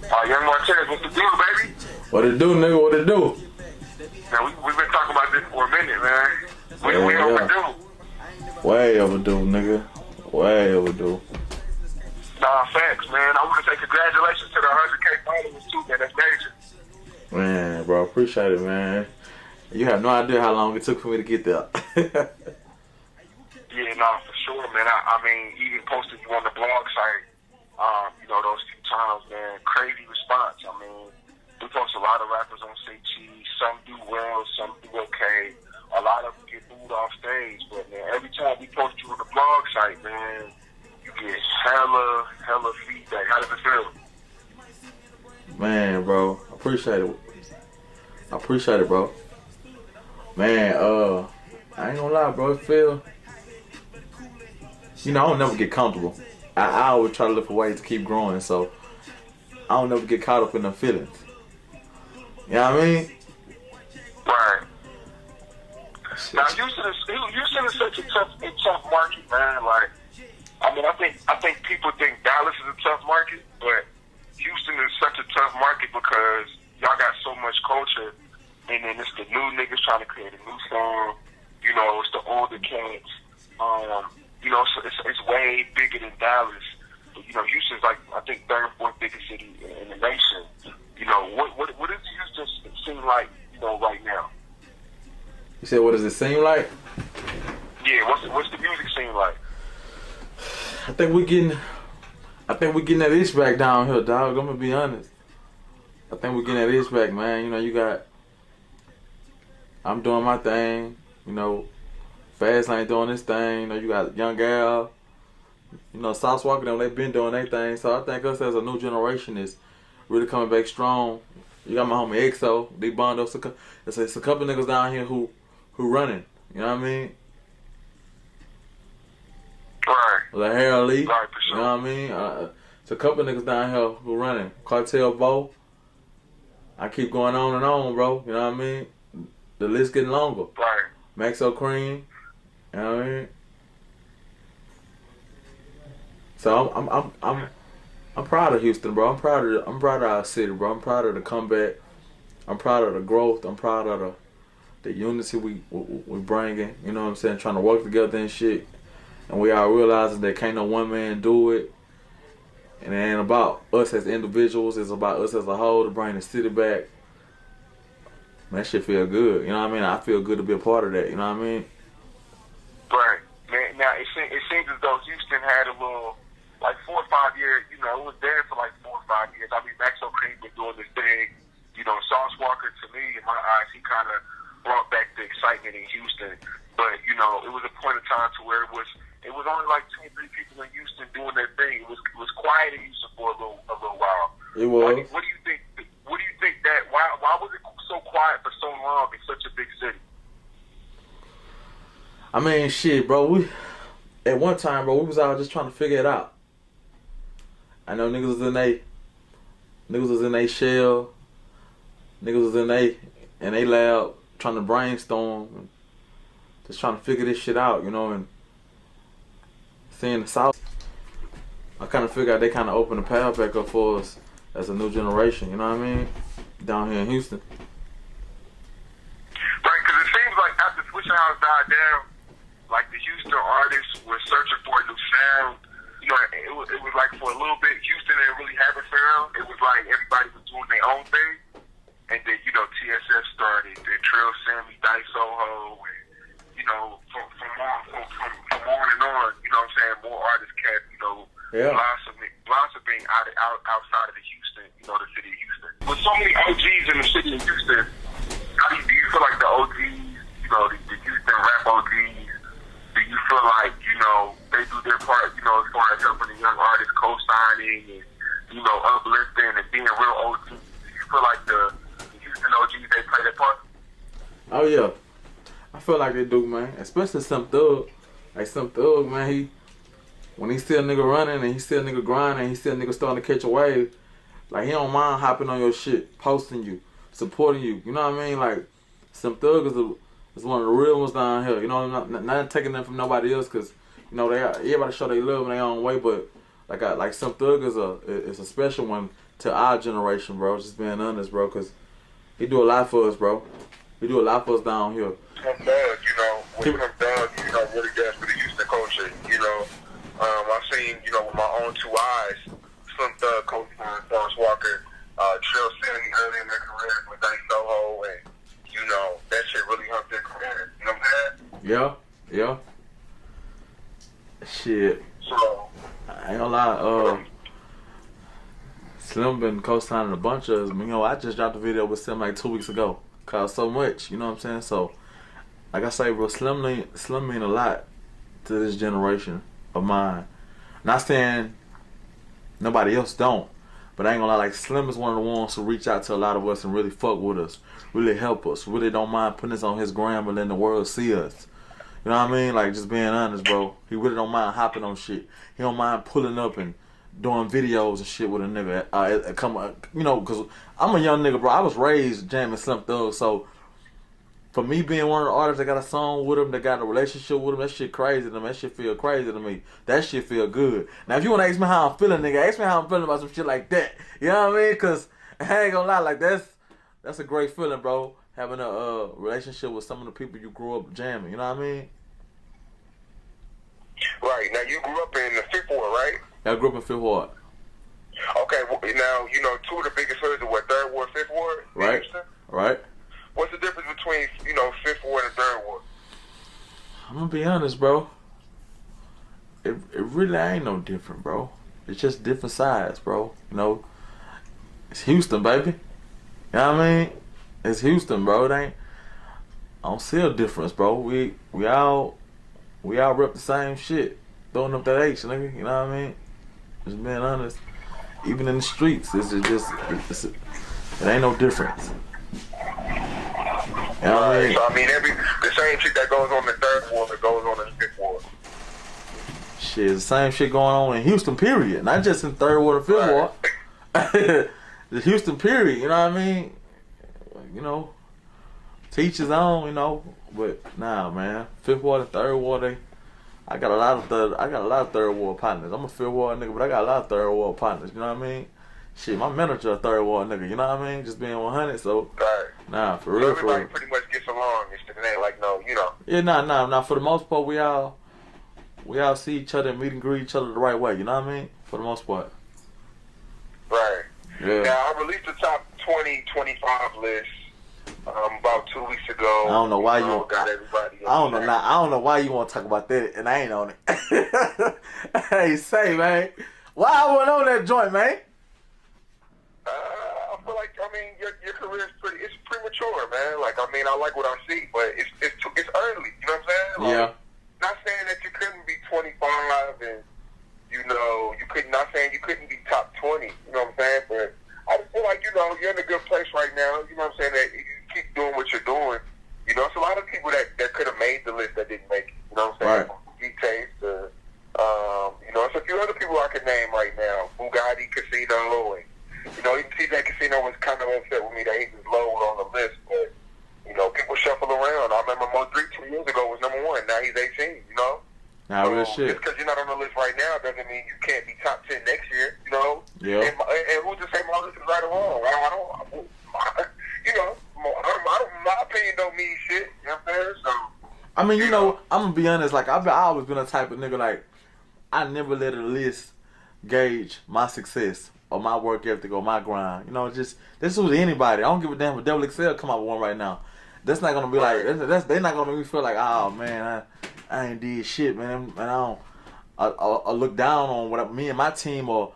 Young Martez, what's the deal, baby? What it do, nigga? What it do? Now, we've been talking about this for a minute, man. We overdue. Way overdue, nigga. Way overdue. Nah, facts, man. I want to say congratulations to the 100K followers, too, man. That's major. Man, bro, appreciate it, man. You have no idea how long it took for me to get there. Yeah, nah, for sure, man. I mean, even posted you on the blog site, those few times, man. Crazy response. I mean, we post a lot of rappers on CT. Some do well, some do okay. A lot of them get booed off stage, but, man, every time we post you on the blog site, man, you get hella feedback. How does it feel? Man, bro, appreciate it. I appreciate it, bro. Man, I ain't gonna lie, bro. It feel, I don't never get comfortable. I always try to look for ways to keep growing, so I don't never get caught up in the feelings. You know what I mean? Right. Now, Houston is such a tough market, man. Like, I mean, I think people think Dallas is a tough market, but Houston is such a tough market because y'all got so much culture, and then it's the new niggas trying to create a new sound. It's the older cats. So it's way bigger than Dallas. But, Houston's like, I think, third or fourth biggest city in the nation. What does Houston seem like, right now? You said, what does it seem like? Yeah, what's the music scene like? I think we getting that itch back down here, dog. I'm gonna be honest. I think we're getting that itch back, man. I'm doing my thing. Fast Lane doing this thing. You got Young Gal. Sauce Walker, them, they been doing their thing. So I think us as a new generation is really coming back strong. You got my homie EXO, D-Bondo. It's a couple niggas down here who running. You know what I mean? Right. Like Harold Lee. Right, for sure. You know what I mean? It's a couple niggas down here who running. Cartel Bo. I keep going on and on, bro. You know what I mean? The list getting longer. Right. Maxo Cream. You know what I mean? So I'm proud of Houston, bro. I'm proud of our city, bro. I'm proud of the comeback. I'm proud of the growth. I'm proud of the unity we bringing. You know what I'm saying? Trying to work together and shit. And we all realizing that can't no one man do it. And it ain't about us as individuals. It's about us as a whole to bring the city back. Man, that shit feel good. You know what I mean? I feel good to be a part of that. You know what I mean? Right. Man, now, it seems as though Houston had a little, like 4 or 5 years, it was there for like 4 or 5 years. I mean, Maxo Cream been doing this thing. Sauce Walker, to me, in my eyes, he kind of brought back the excitement in Houston. But, it was a point of time to where it was only like 2 or 3 people in Houston doing their thing. It was quiet in Houston for a little while. It was. What do you think? What do you think that? Why was it so quiet for so long in such a big city? I mean, shit, bro. At one time, bro, we was out just trying to figure it out. I know niggas was in their shell. Niggas was in they lab trying to brainstorm, just trying to figure this shit out, and seeing the South, I kind of figured out they kind of opened the path back up for us as a new generation, you know what I mean, down here in Houston. Right, because it seems like after Swishahouse died down, like the Houston artists were searching for a new sound. It was like for a little bit, Houston didn't really have a sound. It was like everybody was doing their own thing. And then, TSF started, then Trill Sammy, Dice Soho, and, from on and on, more artists kept, blossoming outside of the Houston, the city of Houston. With so many OGs in the city of Houston, do you feel like the OGs, the Houston rap OGs, do you feel like, they do their part, as far as helping the young artists co-signing and, uplifting and being real OGs? Do you feel like the Houston OGs, they play their part? Oh, yeah. I feel like they do, man. Especially some thug. Like some thug, man, when he see a nigga running and he see a nigga grinding and he see a nigga starting to catch a wave, like he don't mind hopping on your shit, posting you, supporting you. You know what I mean? Like, some thug is one of the real ones down here. Not taking them from nobody else, because, everybody show they love in their own way, but like some thug is a special one to our generation, bro. Just being honest, bro, because he do a lot for us, bro. He do a lot for us down here. Come down, you know, when it comes down, you know, really does for the Houston culture, you know. I've seen, you know, with my own two eyes, Slim Thug, Coach Forrest Walker, Trill City early in their career with Danny Soho, and, you know, that shit really helped their career. You know what I'm saying? Yeah. Shit. So, I ain't gonna lie, Slim been co-signing a bunch of us. You know, I just dropped a video with Slim like 2 weeks ago. Cause so much, you know what I'm saying? So, like I say, bro, Slim mean a lot to this generation of mine. Not saying nobody else don't, but I ain't gonna lie, like Slim is one of the ones who reach out to a lot of us and really fuck with us, really help us, really don't mind putting us on his gram and letting the world see us. You know what I mean? Like, just being honest, bro. He really don't mind hopping on shit. He don't mind pulling up and doing videos and shit with a nigga. You know, because I'm a young nigga, bro. I was raised jamming Slim Thug, so for me being one of the artists that got a song with him, that got a relationship with him, that shit crazy to me. That shit feel crazy to me. That shit feel good. Now, if you want to ask me how I'm feeling, nigga, ask me how I'm feeling about some shit like that. You know what I mean? Because I ain't gonna lie, like, that's a great feeling, bro. Having a relationship with some of the people you grew up jamming. You know what I mean? right. Now, you grew up in the Fifth Ward, right? I grew up in Fifth Ward. Okay, well, now, you know, two of the biggest hoods are what, Third Ward, Fifth Ward? Right. Right. What's the difference between, you know, Fifth Ward and Third Ward? I'm gonna be honest, bro. It really ain't no different, bro. It's just different sides, bro. You know, it's Houston, baby. You know what I mean? It's Houston, bro. It ain't. I don't see a difference, bro. We all rep the same shit, throwing up that H, nigga. You know what I mean? Just being honest. Even in the streets, it ain't no difference. You know what I mean? So I mean, the same shit that goes on in the Third Ward that goes on in the Fifth Ward. Shit, the same shit going on in Houston, period. Not just in Third Ward or Fifth Ward. The Houston, period. You know what I mean? You know, teach his own. You know, but nah, man. Fifth Ward and Third Ward, I got a lot of Third Ward partners. I'm a Fifth Ward nigga, but I got a lot of Third Ward partners. You know what I mean? Shit, my manager a Third Ward nigga. You know what I mean? Just being 100. So nah, for real. Everybody pretty much gets along. It ain't like no, you know. Yeah, nah. For the most part, we all see each other and meet and greet each other the right way. You know what I mean? For the most part. Right. Yeah. Now, I released the top 20-25 list about 2 weeks ago. I don't know why you got everybody. I don't know why you want to talk about that, and I ain't on it. Hey, say, man, why I wasn't on that joint, man? I feel like, I mean, your career is it's premature, man. Like, I mean, I like what I see, but it's early. You know what I'm saying? Like, Yeah. Not saying that you couldn't be 25 and, you know, not saying you couldn't be top 20. You know what I'm saying? But I just feel like, you know, you're in a good place right now. You know what I'm saying? That you keep doing what you're doing. You know, it's a lot of people that could have made the list that didn't make it. You know what I'm saying? Right. Taste, you know, it's a few other people I could name right now. Bugatti Casino, and, you know, even TJ Casino was kind of upset with me that he was low on the list, but, you know, people shuffle around. I remember Mo 2 years ago was number 1. Now he's 18, you know? Nah, real shit. Just because you're not on the list right now doesn't mean you can't be top 10 next year, you know? Yeah. And who's to say my list is right or wrong? You know, my opinion don't mean shit, you know what I'm saying? So, I mean, you know, I'm going to be honest, like, I always been a type of nigga, like, I never let a list gauge my success or my work ethic or my grind. You know, just, this is with anybody. I don't give a damn if Devil XL come out with one right now. That's not going to be like, they're not going to make me feel like, oh, man, I ain't did shit, man. And I look down on me and my team or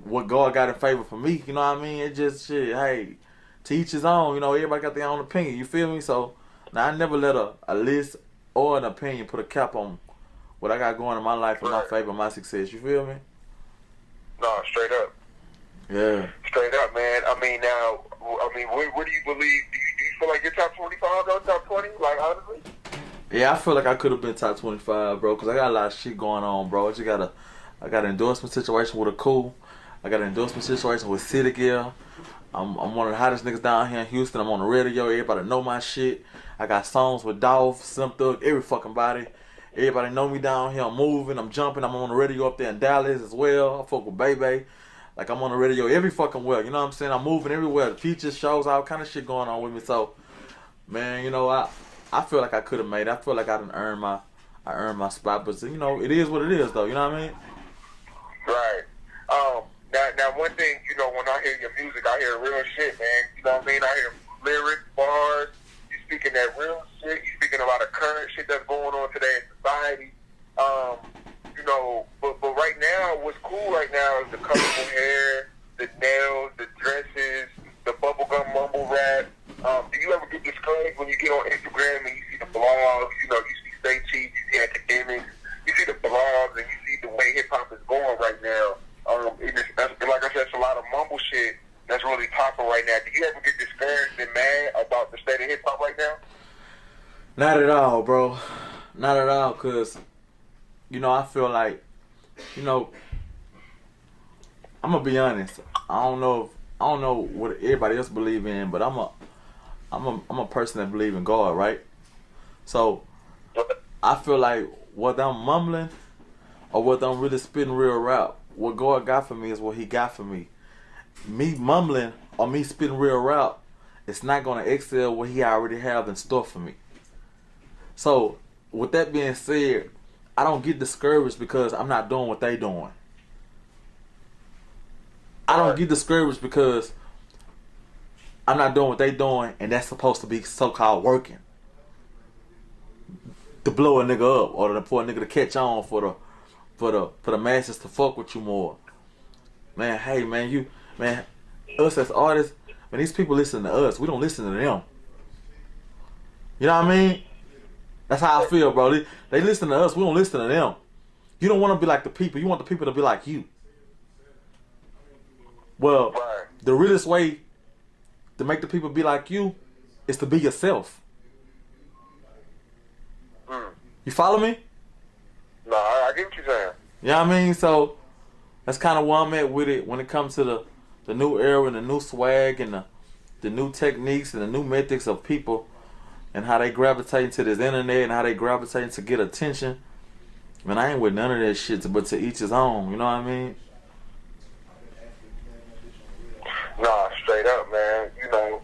what God got in favor for me. You know what I mean? It just, shit, hey, to each his own. You know, everybody got their own opinion. You feel me? So, now I never let a list or an opinion put a cap on what I got going in my life or my favor, my success. You feel me? No, straight up. Yeah. Straight up, man. I mean, now, what do you believe? Do you feel like you're top 25 or top 20? Like, honestly? Yeah, I feel like I could have been top 25, bro, because I got a lot of shit going on, bro. I got an endorsement situation with a Cool. I got an endorsement situation with City Gear. I'm one of the hottest niggas down here in Houston. I'm on the radio. Everybody know my shit. I got songs with Dolph, Slim Thug, every fucking body. Everybody know me down here. I'm moving. I'm jumping. I'm on the radio up there in Dallas as well. I fuck with Bebe. Like I'm on the radio every fucking well. You know what I'm saying? I'm moving everywhere. The features, shows, all kind of shit going on with me. So, man, you know, I feel like I could have made it. I feel like I done earned my spot. But you know, it is what it is, though. You know what I mean? Right. Now one thing, you know, when I hear your music, I hear real shit, man. You know what I mean? I hear lyrics, bars. You speaking that real shit. You speaking a lot of current shit that's going on today in society. You know, but right now, what's cool right now is the colorful hair, the nails, the dresses, the bubblegum mumble rap. Do you ever get discouraged when you get on Instagram and you see the blogs? You know, you see Stay Cheap, you see academics, you see the blogs, and you see the way hip hop is going right now. Like I said, it's a lot of mumble shit that's really popping right now. Do you ever get discouraged and mad about the state of hip hop right now? Not at all, bro. Not at all, cause you know I feel like, you know, I'm gonna be honest. I don't know what everybody else believe in, but I'm a person that believe in God, right? So I feel like whether I'm mumbling or whether I'm really spitting real rap, what God got for me is what He got for me. Me mumbling or me spitting real rap, it's not gonna excel what He already have in store for me. So with that being said, I don't get discouraged because I'm not doing what they doing. I don't get discouraged because I'm not doing what they doing, and that's supposed to be so-called working to blow a nigga up or for a nigga to catch on for the masses to fuck with you more. Man, hey man, us as artists, man, these people listen to us. We don't listen to them. You know what I mean? That's how I feel, bro. They listen to us. We don't listen to them. You don't want to be like the people. You want the people to be like you. Well, the realest way to make the people be like you is to be yourself. You follow me? No, I get what you're saying. You know what I mean? So that's kind of where I'm at with it when it comes to the new era and the new swag and the new techniques and the new methods of people and how they gravitate to this internet and how they gravitate to get attention. Man, I ain't with none of that shit, but to each his own. You know what I mean? Nah, straight up, man. You know,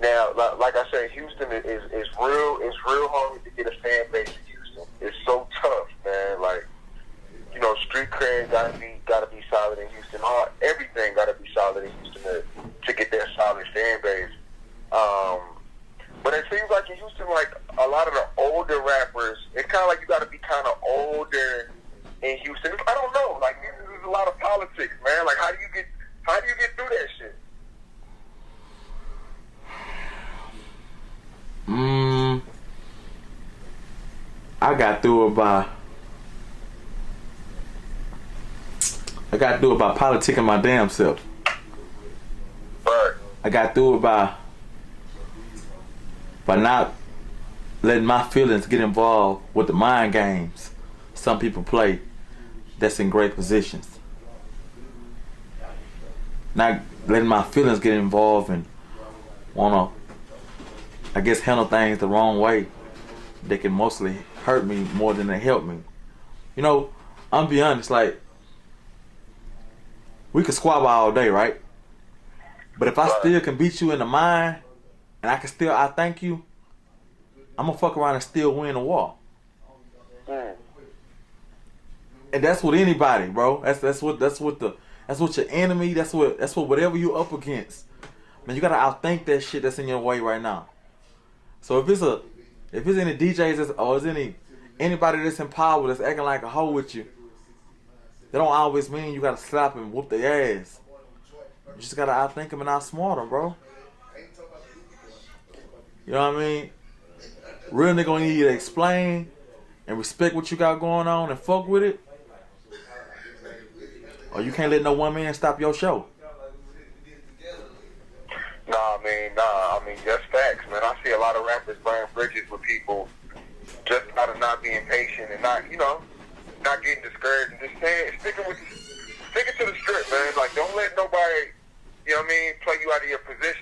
now, like I said, Houston is real. It's real hard to get a fan base in Houston. It's so tough, man. Like, you know, street cred gotta be solid in Houston. Everything gotta be solid in Houston to get that solid fan base. But it seems like in Houston, like a lot of the older rappers, it's kind of like you gotta be kind of older in Houston. I don't know. Like, there's a lot of politics, man. Like, how do you get through that shit? I got through it by politicking my damn self. Right. I got through it by not letting my feelings get involved with the mind games some people play that's in great positions. Not letting my feelings get involved and wanna, I guess, handle things the wrong way. They can mostly hurt me more than they help me. You know, I'm be honest, like, we could squabble all day, right? But if I still can beat you in the mind and I can still outthink you, I'm gonna fuck around and still win the war. And that's with anybody, bro. That's what your enemy, that's what whatever you up against. Man, you gotta outthink that shit that's in your way right now. So if it's any DJs or is anybody that's in power that's acting like a hoe with you, that don't always mean you gotta slap and whoop their ass. You just gotta outthink them and outsmart them, bro. You know what I mean? Real nigga gonna need you to explain and respect what you got going on and fuck with it. Or you can't let no one man stop your show. I mean, that's facts, man. I see a lot of rappers burn bridges with people just out of not being patient and not getting discouraged and just sticking to the script, man. Like, don't let nobody, you know what I mean, play you out of your position.